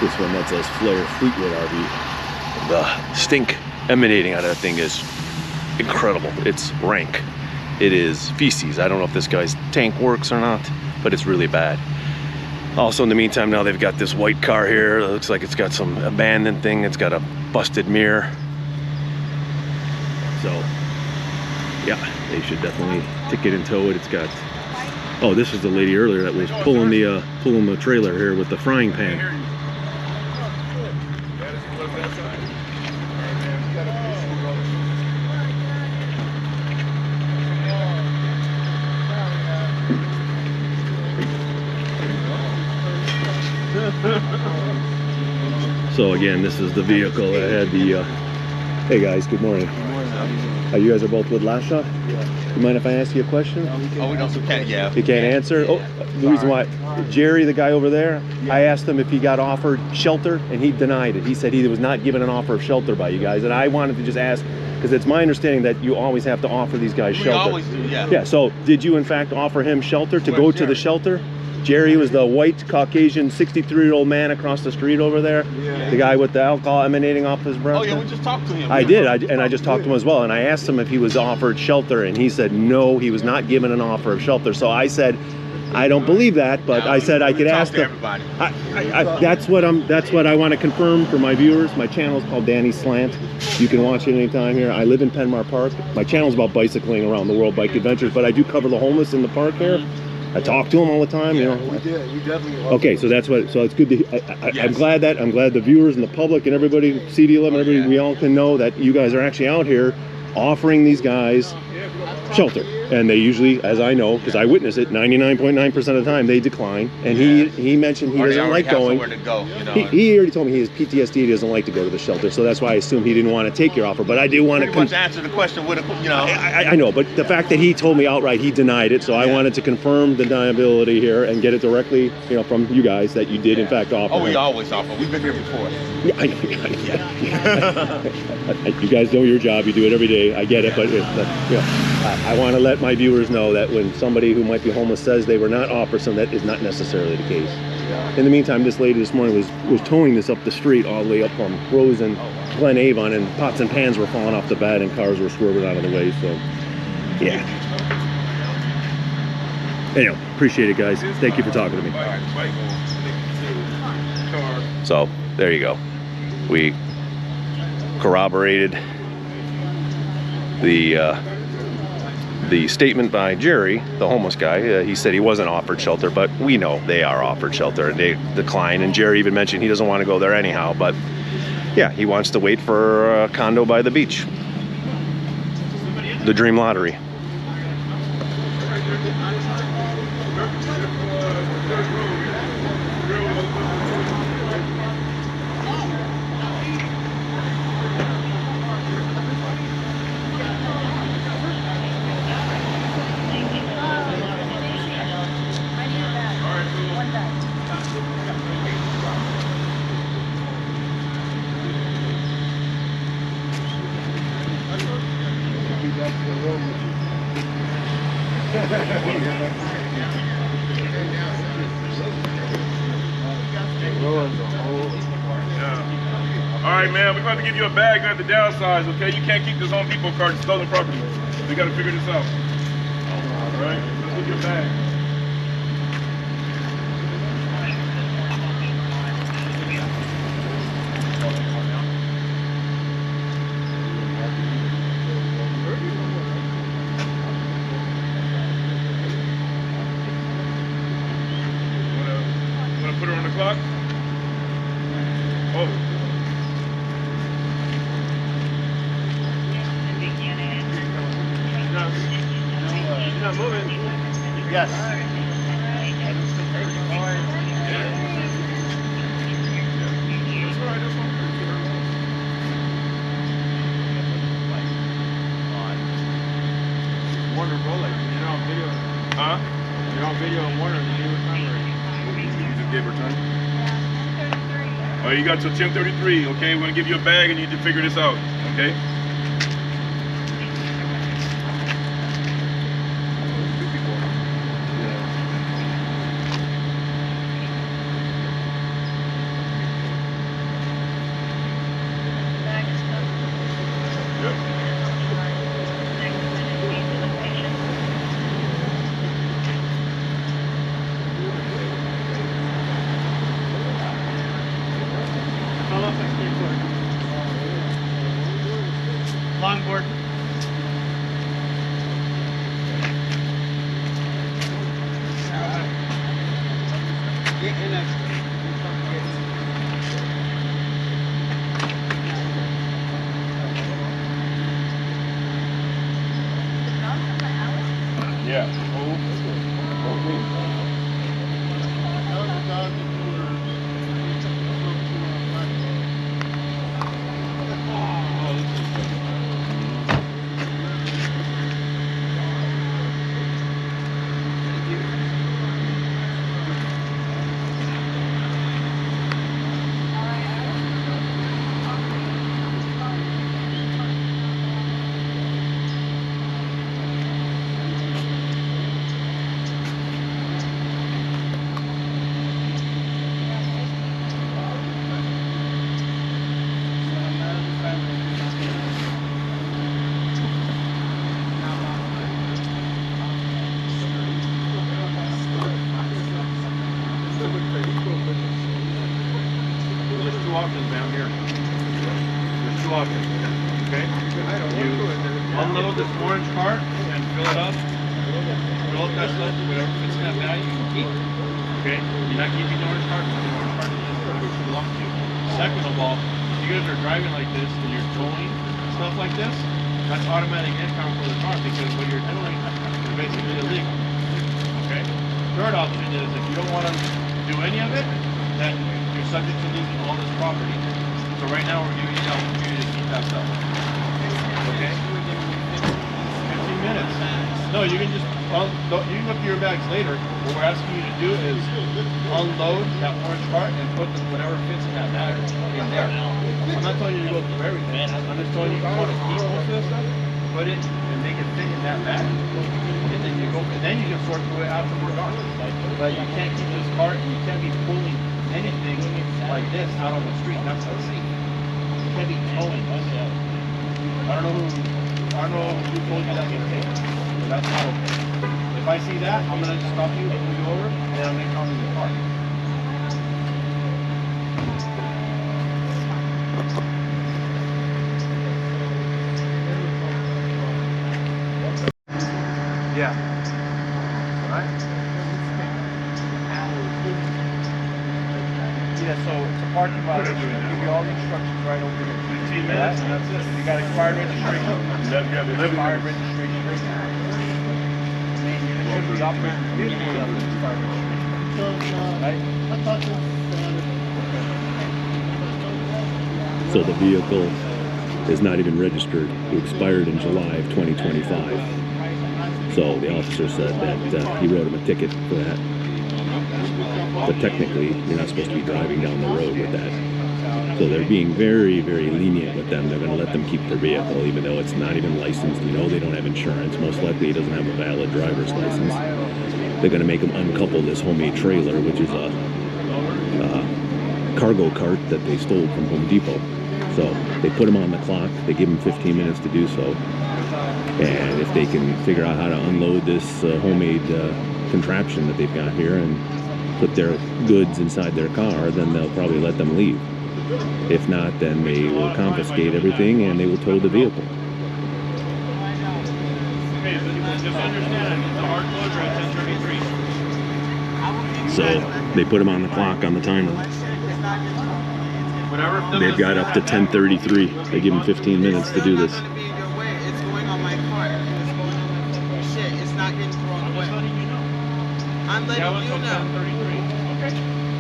This one, that says Flair Fleetwood RV. The stink emanating out of that thing is incredible. It's rank. It is feces. I don't know if this guy's tank works or not, but it's really bad. Also, in the meantime, now they've got this white car here. It looks like it's got some abandoned thing. It's got a busted mirror. So, yeah, they should definitely ticket and tow it. It's got. Oh, this is the lady earlier that was pulling the trailer here with the frying pan. So again, this is the vehicle that had the. Hey guys, good morning. You guys are both with LAHSA? Yeah. You mind if I ask you a question? Oh, we can't, yeah. You can't answer? Oh, the reason why, Jerry, the guy over there, I asked him if he got offered shelter, and he denied it. He said he was not given an offer of shelter by you guys, and I wanted to just ask, because it's my understanding that you always have to offer these guys shelter. We always do, yeah. Yeah, so did you in fact offer him shelter to go to the shelter? Jerry was the white Caucasian 63-year-old man across the street over there. Yeah. The guy with the alcohol emanating off his breath. Oh yeah, we just talked to him. I did, and I just talked to him as well, and I asked him if he was offered shelter, and he said no, he was not given an offer of shelter. So I said, I don't believe that, but I said I could ask them. That's what I want to confirm for my viewers. My channel is called Danny Slant. You can watch it anytime here. I live in Penmar Park. My channel is about bicycling around the world, bike adventures, but I do cover the homeless in the park here. I talk to them all the time, you know. We definitely. Okay, so that's what. So it's good to. I'm glad the viewers and the public and everybody, CD11, everybody, we all can know that you guys are actually out here offering these guys shelter, and they usually, as I know, because I witness it, 99.9% of the time they decline. And he mentioned he doesn't like going. To go, you know? He already told me he has PTSD. He doesn't like to go to the shelter, so that's why I assumed he didn't want to take your offer. But I do want to answer the question with a, you know. I know, but the fact that he told me outright he denied it, so I wanted to confirm the deniability here and get it directly, you know, from you guys that you did in fact offer. Oh, we always offer. We've been here before. Yeah, I you guys know your job. You do it every day. I get it, but you know, I want to let my viewers know that when somebody who might be homeless says they were not offered some, that is not necessarily the case. In the meantime, this lady this morning was towing this up the street all the way up from Rose and Glen Avon, and pots and pans were falling off the bed and cars were swerving out of the way. So, yeah. Anyway, appreciate it, guys. Thank you for talking to me. So, there you go. We corroborated the statement by Jerry, the homeless guy. He said he wasn't offered shelter, but we know they are offered shelter and they decline. And Jerry even mentioned he doesn't want to go there anyhow, but yeah, he wants to wait for a condo by the beach. The dream lottery. Alright, man, we're going to give you a bag at the downsize, okay? You can't keep this on people card, stolen property. We got to figure this out. Alright, let's look at your bag. You wanna put her on the clock? Oh. You're not moving. Yes. Wonderful, like you're on video. Huh? You're on video and wondering you gave her time already. You just gave her time? Oh, you got till 10:33, okay? We're gonna give you a bag and you need to figure this out, okay? Longboard. Yeah. options, ma'am, here. There's two options, okay? You unload this orange cart and fill it up. Fill up that stuff, whatever fits in that bag, you can keep. Okay? You're not keeping the orange cart, because the orange cart belongs to you. Second of all, if you guys are driving like this and you're towing stuff like this, that's automatic impound for the car, because what you're doing is basically illegal. Okay? Third option is if you don't want to do any of it, then you're subject to losing all this property. So right now we're giving you the opportunity to keep that stuff. Okay? 15 minutes. No, you can just you can look at your bags later. What we're asking you to do is unload that orange cart and put whatever fits in that bag in there. I'm not telling you to go through everything. I'm just telling you if you want to keep most of this stuff, put it and make it fit in that bag. And then you go, and then you can sort through it after we're done. But you can't keep this cart and you can't be pulling anything like this out on the street. That's unsafe. You can't be towing. I don't know who told you that mistake. But that's not okay. If I see that, I'm gonna stop you, move you over, and I'm gonna count in your car. Yeah. All right. Yeah, so it's a parking violation. I'll give you all the instructions right over here. 15 minutes, and that's it. You got expired registration. Expired registration. I mean, you shouldn't be operating the vehicle without the expired registration. Right? So the vehicle is not even registered. It expired in July of 2025. So the officer said that he wrote him a ticket for that. But technically, you're not supposed to be driving down the road with that. So they're being very, very lenient with them. They're going to let them keep their vehicle, even though it's not even licensed. You know they don't have insurance. Most likely he doesn't have a valid driver's license. They're going to make him uncouple this homemade trailer, which is a cargo cart that they stole from Home Depot. So they put him on the clock. They give him 15 minutes to do so. And if they can figure out how to unload this homemade contraption that they've got here and put their goods inside their car, then they'll probably let them leave. If not, then they will confiscate everything and they will tow the vehicle. Okay, so just understand, it's a hard closure at 10:33. So they put him on the clock on the timer. They've got up to 10:33. They give him 15 minutes to do this. It's going on my cart. It's going on my shit. It's not getting thrown away. I'm letting you know. 10:33. Okay.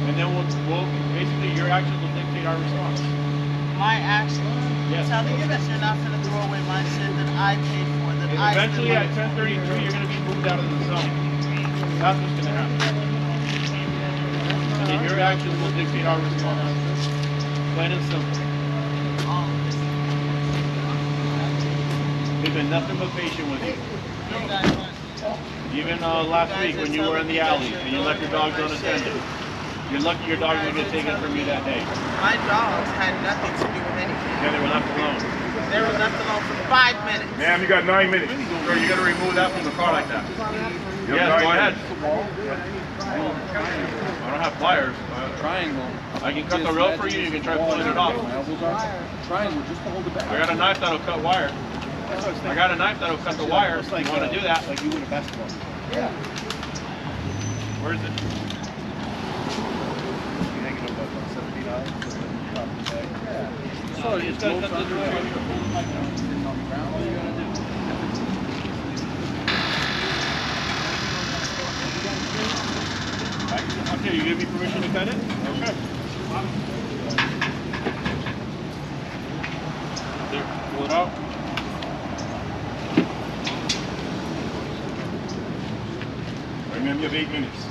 And then we'll basically your actions will dictate our response. My actions? Yes. Telling you that you're not going to throw away my shit that I paid for, that I Eventually at 10:33 you're going to be moved out of the zone. That's what's going to happen. And then your actions will dictate our response. Plain and simple. We've been nothing but patient with you. Even last week when you were in the alley and you left your dogs unattended. You're lucky your dogs didn't get taken from you that day. My dogs had nothing to do with anything. Yeah, they were left alone. They were left alone for 5 minutes. Ma'am, you got 9 minutes. Sir, you got to remove that from the car like that. Yes, go ahead. I don't have pliers. Triangle. I can cut the rope for you. You can try pulling it off. Triangle, just to hold the back. I got a knife that'll cut wire. I got a knife that'll cut the wire. You want to do that? Like you would a basketball. Yeah. Where is it? You hang it up about $70. So you just got to cut this wire. Okay, you give me permission to cut it? Okay. There, pull it out. All right, ma'am, you have 8 minutes.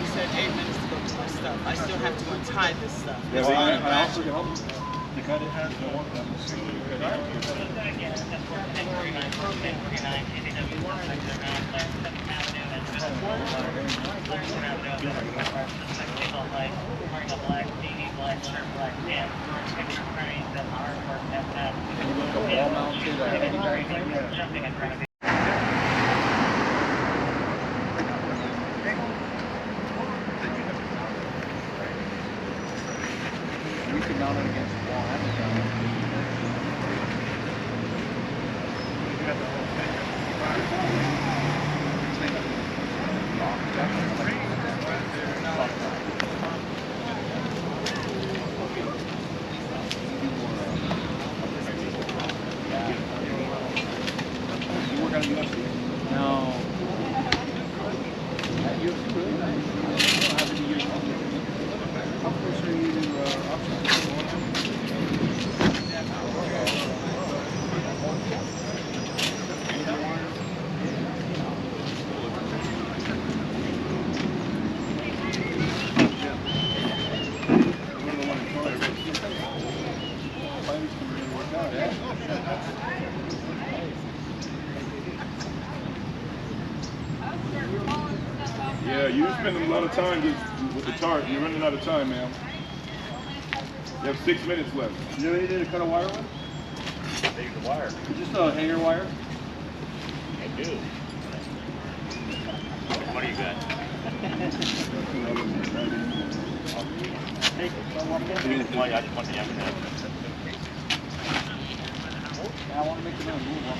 You said 8 minutes to go through my stuff. I still have to untie this stuff. Yeah, It's well, on the I back. also can help you. The cut it has no one. Yeah, you're spending a lot of time with the tarp. You're running out of time, ma'am. You have 6 minutes left. You know anything to cut a wire with? Take the wire. Just a hanger wire? I do. What do you got? Take it. Why, I just want the young man. I want to make the man move on.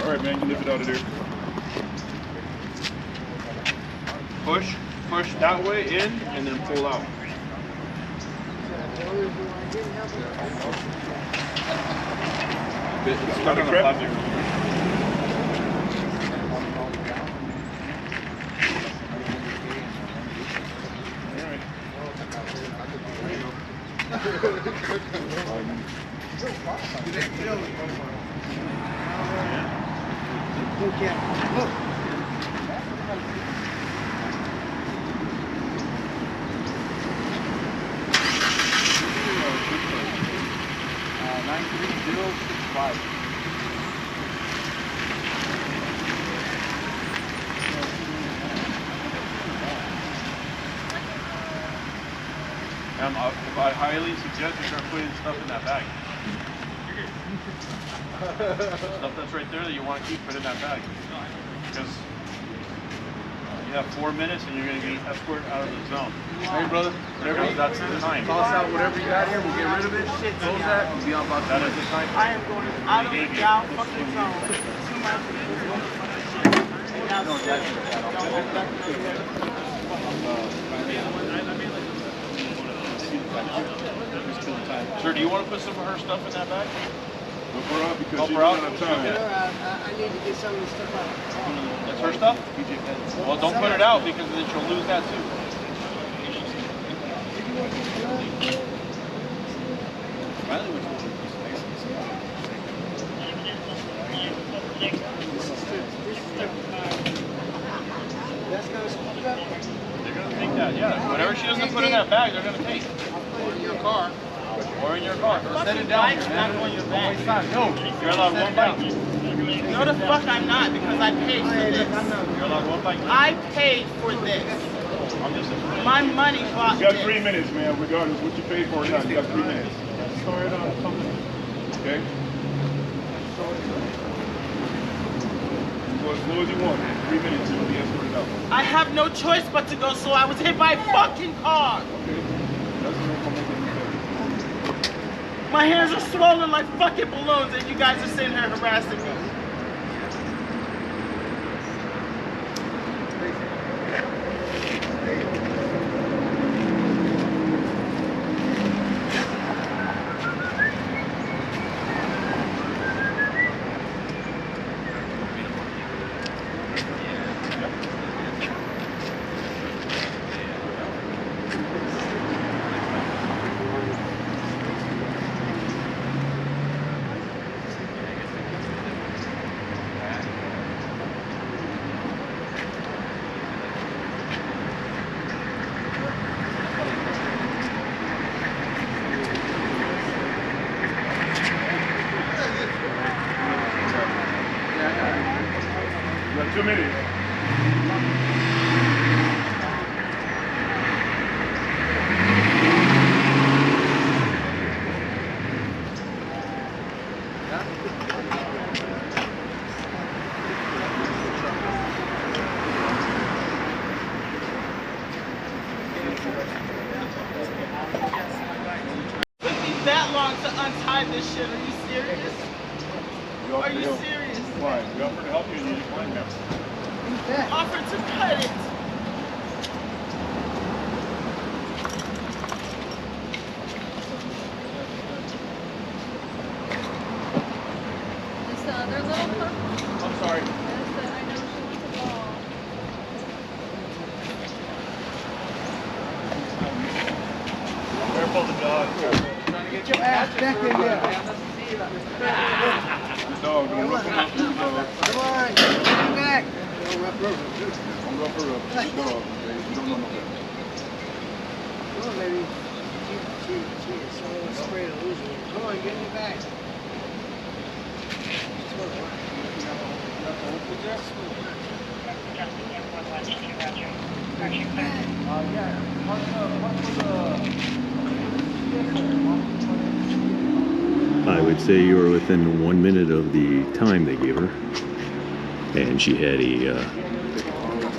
All right, man, you lift it out of there. Push that way in, and then pull out. It's stuck on the plastic. I highly suggest you start putting stuff in that bag. Stuff that's right there that you want to keep, put in that bag. Because you have 4 minutes and you're going to get escorted out of the zone. Hey, brother. Whatever, that's the time. Toss out whatever you got here, we'll get rid of it. Close that and be on about That is the time. I am going out of the down fucking zone. To my Sir, do you want to put some of her stuff in that bag? Help her out because she's her out? running out of time. I need to get some of the stuff out. That's her stuff? Well, don't put it out because then she'll lose that too. They're going to take that, yeah. Whatever she doesn't put in that bag, they're going to take. Or in your car. Or in your car. Set it down. I'm not going your bag. No, you're allowed one bike. No, the fuck I'm not, because I paid for this. You're allowed one bike. I paid for this. I'm just explaining. My money bought You got this. 3 minutes, man, regardless what you paid for or not. You got 3 minutes. Okay? Go as slow as you want, man. 3 minutes and you'll be escorted out. I have no choice but to go, so I was hit by a fucking car. Okay? That's My hands are swollen like fucking balloons, and you guys are sitting here harassing me. You got 2 minutes. Took me that long to untie this shit. Are you serious? Are you serious? Why? We offered to help you and you declined, ma'am. Offered to cut it. Is the other little pup? I'm sorry. I know she wants a ball. Careful the dog. Get your ass back in there. The dog, don't look at the I'm going for a you don't know no better. Well, maybe someone spray to lose it. Come on, get in the back. I would say you were within 1 minute of the time they gave her. And she had a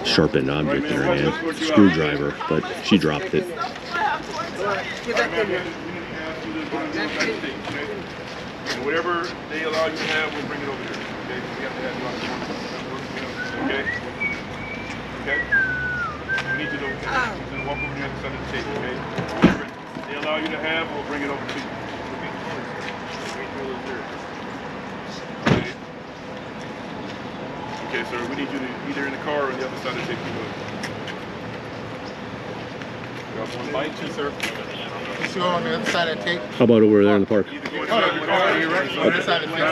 sharpened object in her hand, screwdriver, but she dropped it. And whatever they allow you to have, we'll bring it over here. Okay? We have to have you on the okay? Okay? We need you to walk over here on the side of the table, okay? Whatever they allow you to have, we'll bring it over to you. Okay? Okay, sir, we need you to either in the car or on the other side of the table. Got one bite, too, sir. Let's go on the other side of the tape. How about over there in the park? Either go inside the car or you're right. On this side of the tape.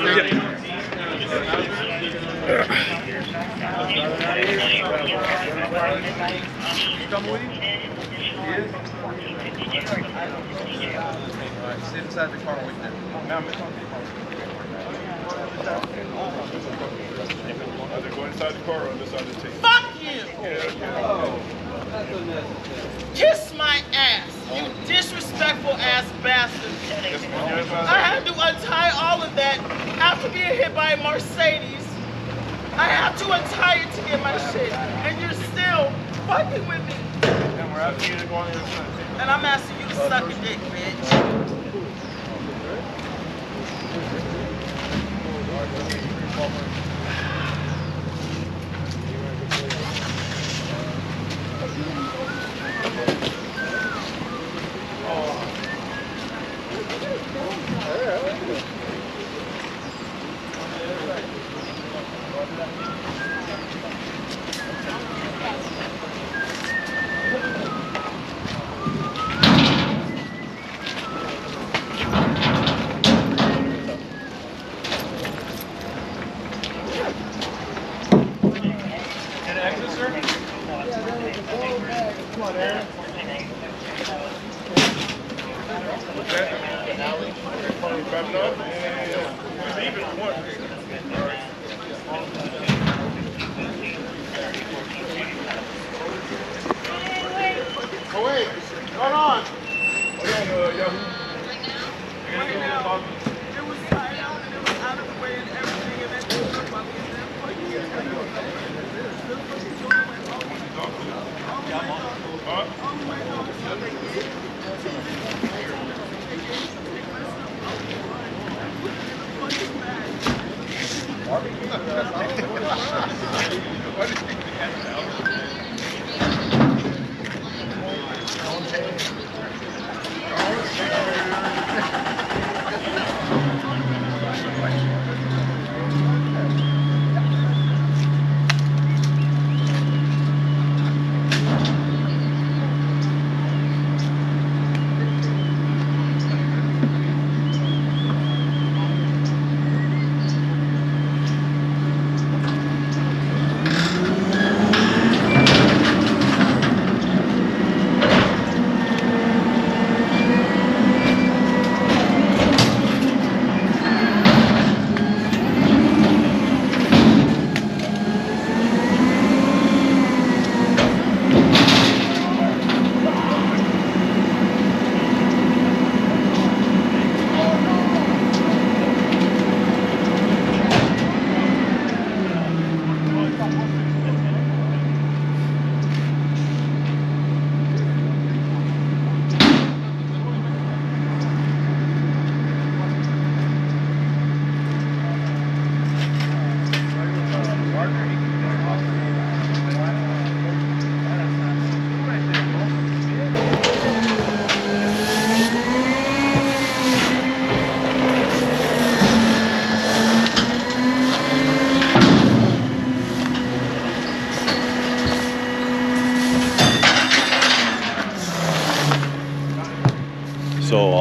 Sit inside the car with them. Either go inside the car or on the side of the table. Fuck you! Kiss my ass, you disrespectful ass bastard. I had to untie all of that after being hit by a Mercedes. I have to untie it to get my shit, and you're still fucking with me. And we're asking you to go on the other side. And I'm asking you to suck a dick, bitch.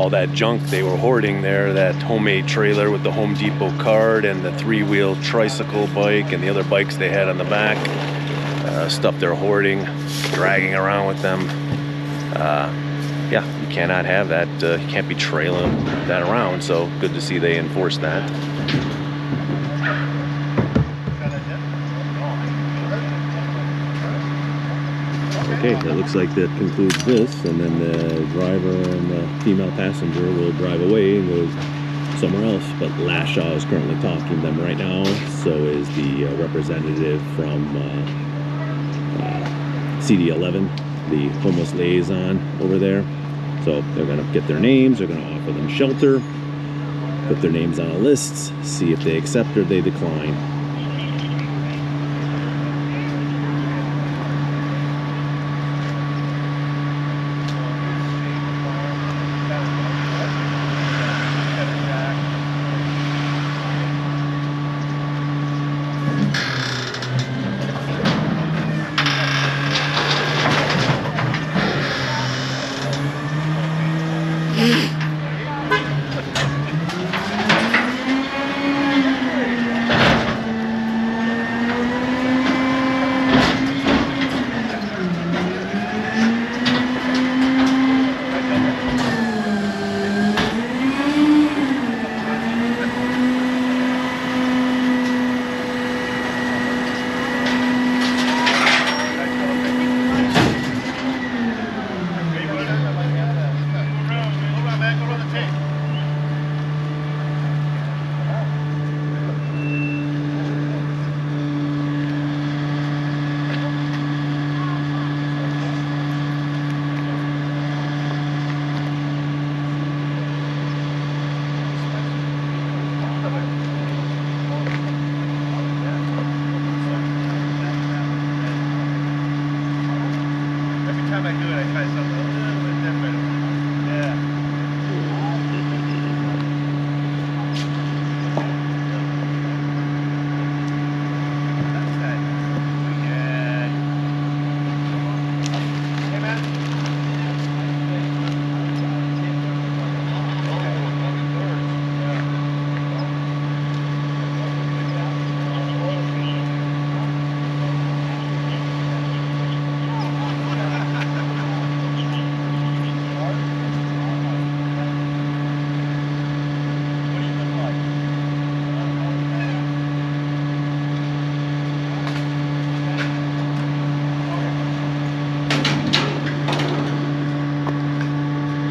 all that junk they were hoarding there, that homemade trailer with the Home Depot card and the 3-wheel tricycle bike and the other bikes they had on the back, stuff they're hoarding, dragging around with them. Yeah, you cannot have that. You can't be trailing that around, so good to see they enforce that. Okay, that looks like that concludes this, and then the driver and the female passenger will drive away and go somewhere else. But LAHSA is currently talking to them right now, so is the representative from CD11, the homeless liaison over there. So they're going to get their names, they're going to offer them shelter, put their names on a list, see if they accept or they decline.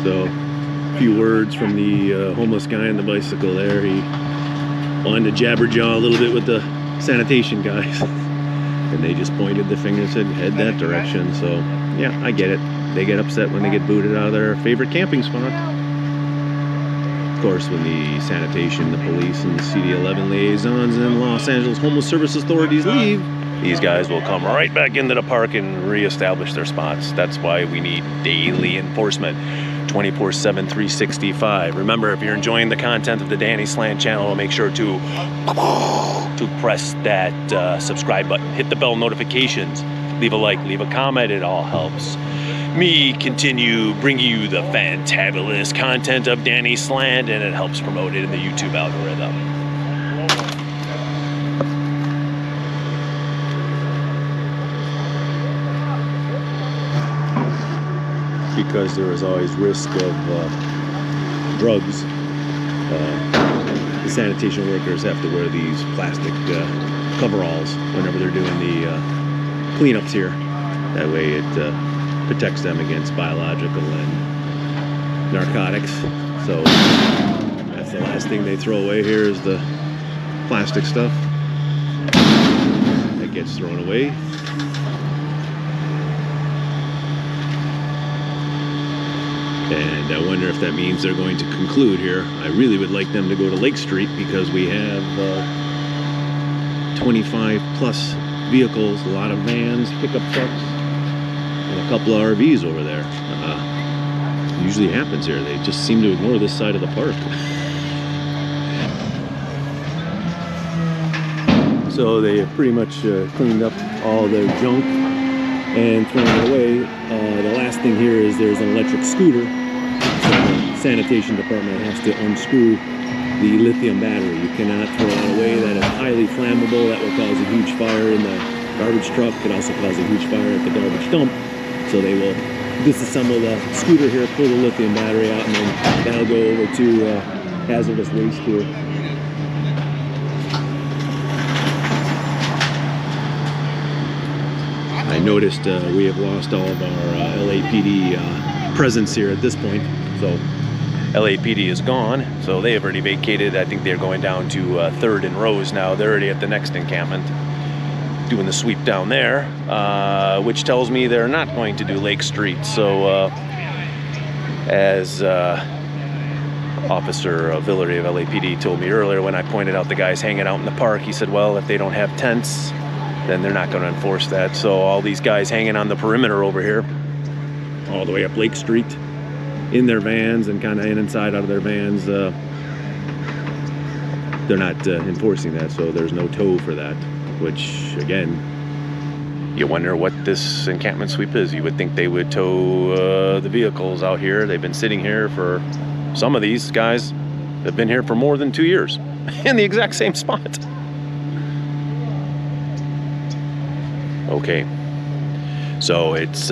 So, a few words from the homeless guy on the bicycle there. He wanted to jabberjaw a little bit with the sanitation guys. And they just pointed the finger and said, head that direction. So, yeah, I get it. They get upset when they get booted out of their favorite camping spot. Of course, when the sanitation, the police, and the CD11 liaisons and Los Angeles Homeless Service Authorities leave, these guys will come right back into the park and reestablish their spots. That's why we need daily enforcement. 24/7, 365. Remember, if you're enjoying the content of the Danny Slant channel, make sure to press that subscribe button. Hit the bell notifications. Leave a like, leave a comment. It all helps me continue bringing you the fantabulous content of Danny Slant, and it helps promote it in the YouTube algorithm. Because there is always risk of drugs, the sanitation workers have to wear these plastic coveralls whenever they're doing the cleanups here. That way it protects them against biological and narcotics. So that's the last thing they throw away here is the plastic stuff. That gets thrown away. And I wonder if that means they're going to conclude here. I really would like them to go to Lake Street because we have 25 plus vehicles, a lot of vans, pickup trucks, and a couple of RVs over there. Usually happens here. They just seem to ignore this side of the park. So they have pretty much cleaned up all their junk and thrown it away. The last thing here is there's an electric scooter. So sanitation department has to unscrew the lithium battery. You cannot throw it away. That is highly flammable. That will cause a huge fire in the garbage truck. Could also cause a huge fire at the garbage dump. So they will disassemble the scooter here, pull the lithium battery out, and then that'll go over to hazardous waste here. I noticed we have lost all of our LAPD presence here at this point. So LAPD is gone, so they have already vacated. I think they're going down to 3rd and Rose now. They're already at the next encampment doing the sweep down there, which tells me they're not going to do Lake Street. So as Officer Villery of LAPD told me earlier when I pointed out the guys hanging out in the park, he said, well, if they don't have tents, then they're not going to enforce that. So all these guys hanging on the perimeter over here, all the way up Lake Street, in their vans and kind of inside out of their vans, they're not enforcing that, so there's no tow for that, which again, you wonder what this encampment sweep is. You would think they would tow the vehicles out here. They've been sitting here for, some of these guys have been here for more than 2 years in the exact same spot. Okay, so it's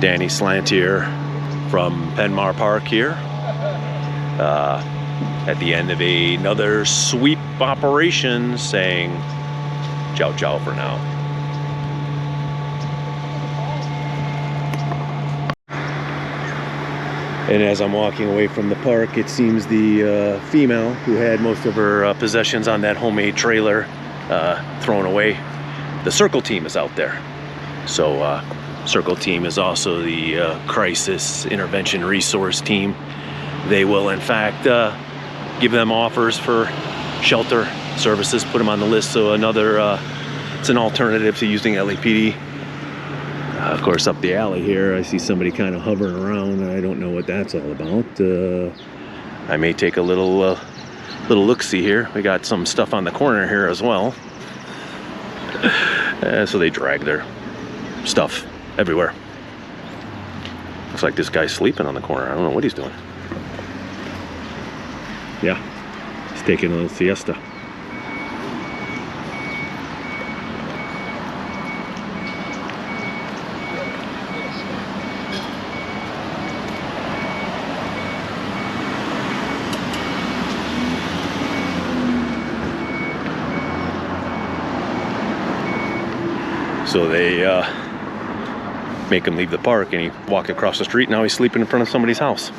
Danny Slant here from Penmar Park here at the end of another sweep operation, saying ciao ciao for now. And as I'm walking away from the park, it seems the female who had most of her possessions on that homemade trailer thrown away, the circle team is out there. So circle team is also the crisis intervention resource team. They will in fact give them offers for shelter services, put them on the list. So another it's an alternative to using LAPD. Of course, up the alley here I see somebody kind of hovering around. I don't know what that's all about. I may take a little look-see here. We got some stuff on the corner here as well. So they drag their stuff everywhere. Looks like this guy's sleeping on the corner. I don't know what he's doing. Yeah, he's taking a little siesta. So they make him leave the park, and he walked across the street. Now he's sleeping in front of somebody's house.